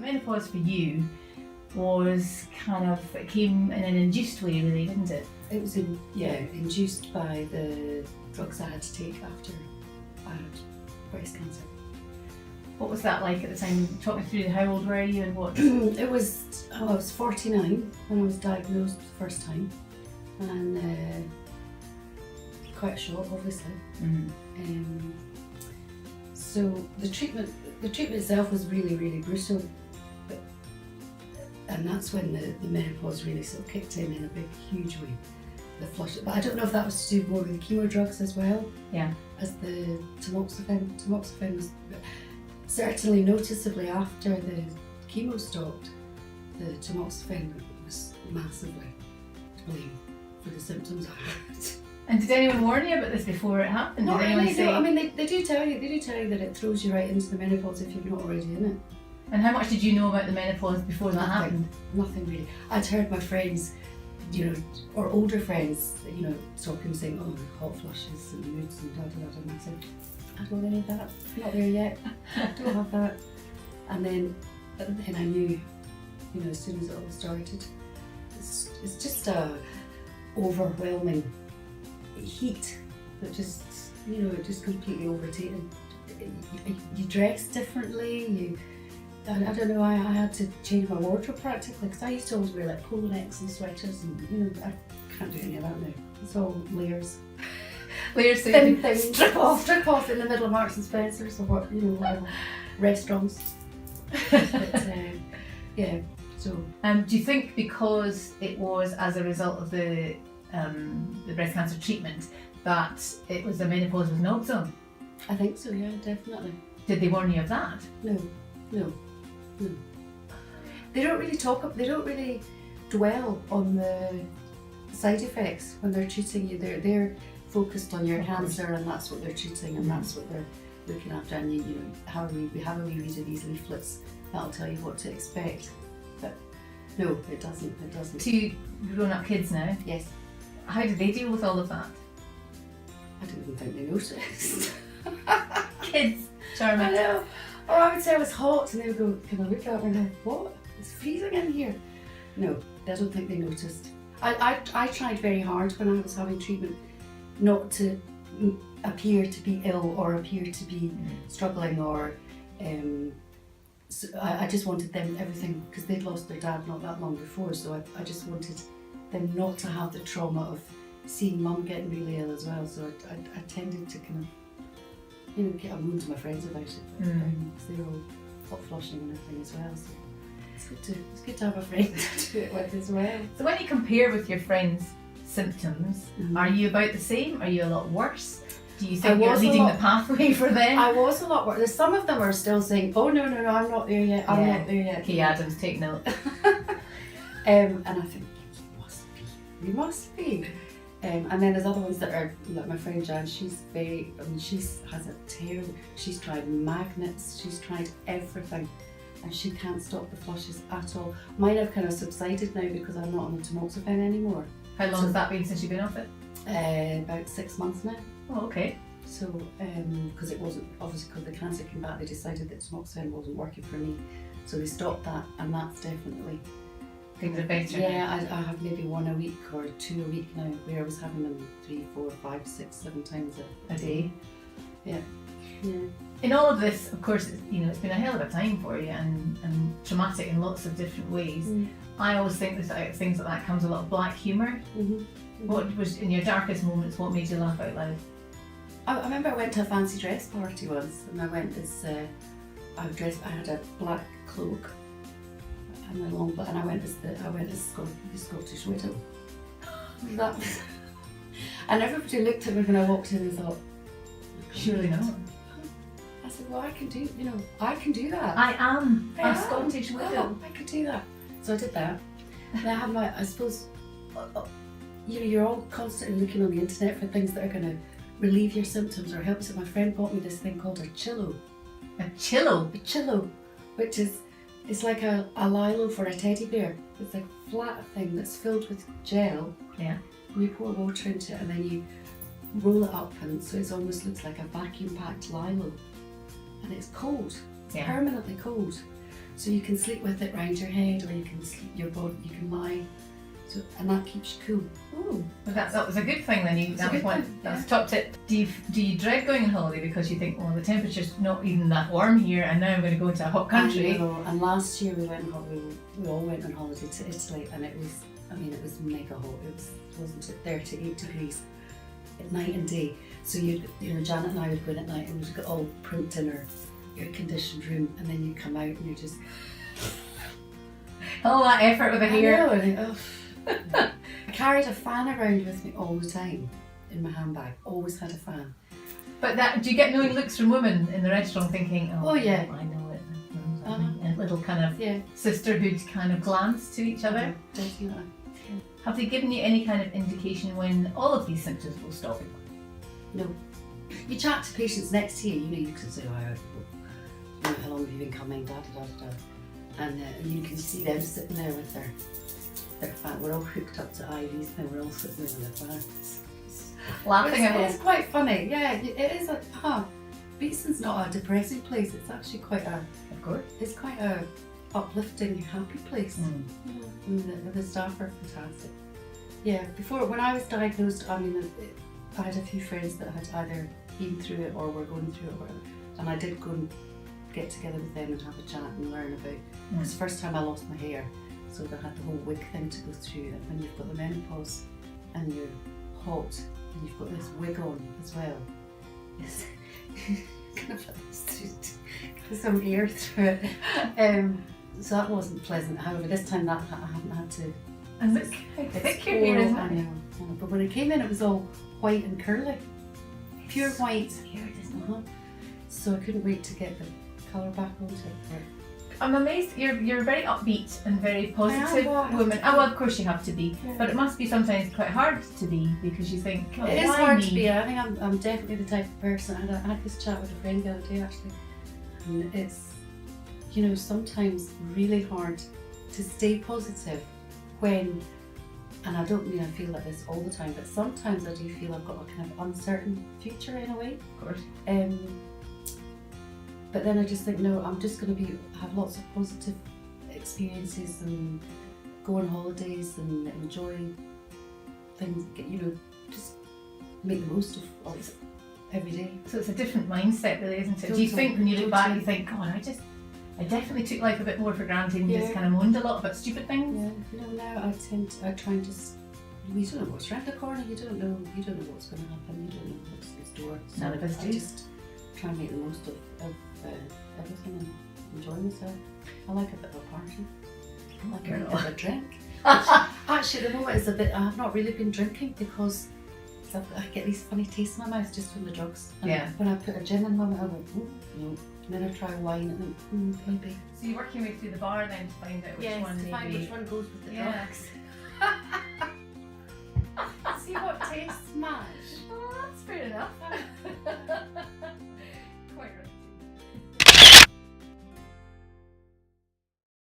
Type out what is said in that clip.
menopause for you was it came in an induced way, really, didn't it? It was induced by the drugs I had to take after I had breast cancer. What was that like at the time? Talk me through, how old were you and what? I was 49 when I was diagnosed the first time, and quite a shock, obviously. So the treatment itself was really, really brutal, and that's when the menopause really sort of kicked in a big, huge way. The flush, but I don't know if that was to do more with the chemo drugs as well. Yeah. As the tamoxifen. Tamoxifen was certainly noticeably after the chemo stopped. The tamoxifen was massively to blame for the symptoms I had. And did anyone warn you about this before it happened? Not did anyone really. say? I mean, they do tell you that it throws you right into the menopause if you're not already in it. And how much did you know about the menopause before that happened? Nothing really. I'd heard my friends, or older friends, talking, saying, "Oh, hot flushes and moods and da da da," and I said, "I don't want any of that. I'm not there yet. I don't have that." And then I knew, as soon as it all started, it's just a overwhelming heat that just completely overtaken. You dress differently. I don't know. I had to change my wardrobe practically because I used to always wear like polo necks and sweaters, and I can't do any of that now. It's all layers. Layers. Thin things. Strip off in the middle of Marks and Spencer's or whatever restaurants. But, yeah. So. Do you think because it was as a result of the breast cancer treatment that it was the menopause was not zone? I think so. Yeah, definitely. Did they warn you of that? No. They don't really dwell on the side effects when they're treating you. They're focused on your cancer, and that's what they're treating, and that's what they're looking after. And we have a wee read of these leaflets that'll tell you what to expect. But no, it doesn't. 2 grown-up kids now. Yes. How did they deal with all of that? I don't even think they noticed. Kids, charming. I know. Or I would say it was hot, and they would go, "Can I look out?" And I'm like, "What? It's freezing in here." No, I don't think they noticed. I tried very hard when I was having treatment not to appear to be ill or appear to be struggling, or so I just wanted them everything, because they'd lost their dad not that long before, so I just wanted them not to have the trauma of seeing mum getting really ill as well. So I tended to kind of get a moon to my friends about it, because they're all hot flushing and everything as well. So it's good to have a friend to do it with as well. So when you compare with your friends' symptoms, are you about the same? Are you a lot worse? Do you think you're leading the pathway for them? I was a lot worse. Some of them are still saying, "Oh no, I'm not there yet. I'm not there yet." Okay, Adams, take note. And I think you must be. And then there's other ones that are, like my friend Jan, she has a terrible, she's tried magnets, she's tried everything, and she can't stop the flushes at all. Mine have kind of subsided now because I'm not on the tamoxifen anymore. How long has that been since you've been off it? About 6 months now. Oh, okay. So, because it wasn't, obviously because the cancer came back, they decided that tamoxifen wasn't working for me. So they stopped that, and that's definitely... Things are better. Yeah, I have maybe 1 a week or 2 a week now, where I was having them 3, 4, 5, 6, 7 times a day. Yeah. In all of this, of course, it's been a hell of a time for you, and traumatic in lots of different ways. I always think that out of things like that comes a lot of black humour. What was, in your darkest moments, what made you laugh out loud? I remember I went to a fancy dress party once, and I went as I had a black cloak and a long, and I went as the Scottish widow. That was, and everybody looked at me when I walked in and thought, surely not. I said, well, I can do that. I am a Scottish widow. I could do that. So I did that. And I have I suppose, you're all constantly looking on the internet for things that are going to relieve your symptoms or help. So my friend bought me this thing called a chillo. A chillo? A chillo, which is, it's like a Lilo for a teddy bear. It's a flat thing that's filled with gel. Yeah. And you pour water into it, and then you roll it up, and so it almost looks like a vacuum packed Lilo. And it's cold. It's permanently cold. So you can sleep with it round your head, or you can sleep your body, you can lie, so, and that keeps you cool. Ooh, but that was a good thing then. It's a good thing, That's top tip. Do you dread going on holiday because you think, well, the temperature's not even that warm here, and now I'm going to go into a hot country? I know. And last year we all went on holiday to Italy, and it was mega hot. Wasn't it 38 degrees at night and day? So Janet and I would go in at night, and we'd get all primped in our air-conditioned room, and then you come out and you're just all that effort with the hair. I know, I carried a fan around with me all the time in my handbag. Always had a fan. But do you get knowing looks from women in the restaurant thinking, oh yeah, I know it, and little kind of sisterhood kind of glance to each other? Definitely. Have they given you any kind of indication when all of these symptoms will stop? No. You chat to patients next to you, you can say, how long have you been coming, da da da da, and you can see them sitting there with their fan. We're all hooked up to IVs now, we're all sitting there with their fans. Laughing at It's quite funny, yeah, it is Beatson's not a depressing place, it's actually quite a uplifting, happy place. And the staff are fantastic. Yeah, when I was diagnosed, I had a few friends that had either been through it or were going through it, or whatever, and I did go and get together with them and have a chat and learn about. It's the first time I lost my hair, so I had the whole wig thing to go through. And when you've got the menopause and you're hot and you've got this wig on as well, it's kind of like some air through it. So that wasn't pleasant. However, this time that I haven't had to. And look how thick your hair is. I know. But when it came in, it was all white and curly, pure white. So I couldn't wait to get the colour back onto it. I'm amazed. You're a very upbeat and very positive woman. Oh, well, of course you have to be, but it must be sometimes quite hard to be because you think, oh, it is hard to be. I think I'm definitely the type of person. I had this chat with a friend the other day actually, and it's sometimes really hard to stay positive when, and I don't mean I feel like this all the time, but sometimes I do feel I've got a kind of uncertain future in a way. Of course. But then I just think, no, I'm just going to have lots of positive experiences and go on holidays and enjoy things, just make the most of every day. So it's a different mindset really, isn't it? Do you think when you look back, you think, God, I definitely took life a bit more for granted and just kind of moaned a lot about stupid things? Yeah, now I try and just, we don't know what's around the corner, you don't know what's going to happen, you don't know what's in store. So none of us do. I just try and make the most of everything and enjoy myself. I like a bit of a party. I like a bit of a drink. Actually, at the moment I have not really been drinking because I get these funny tastes in my mouth just from the drugs. And when I put a gin in my mouth, I went, no. And then I try wine and then, maybe. So you're working your way through the bar then to find out which one goes with the drugs. See what tastes match.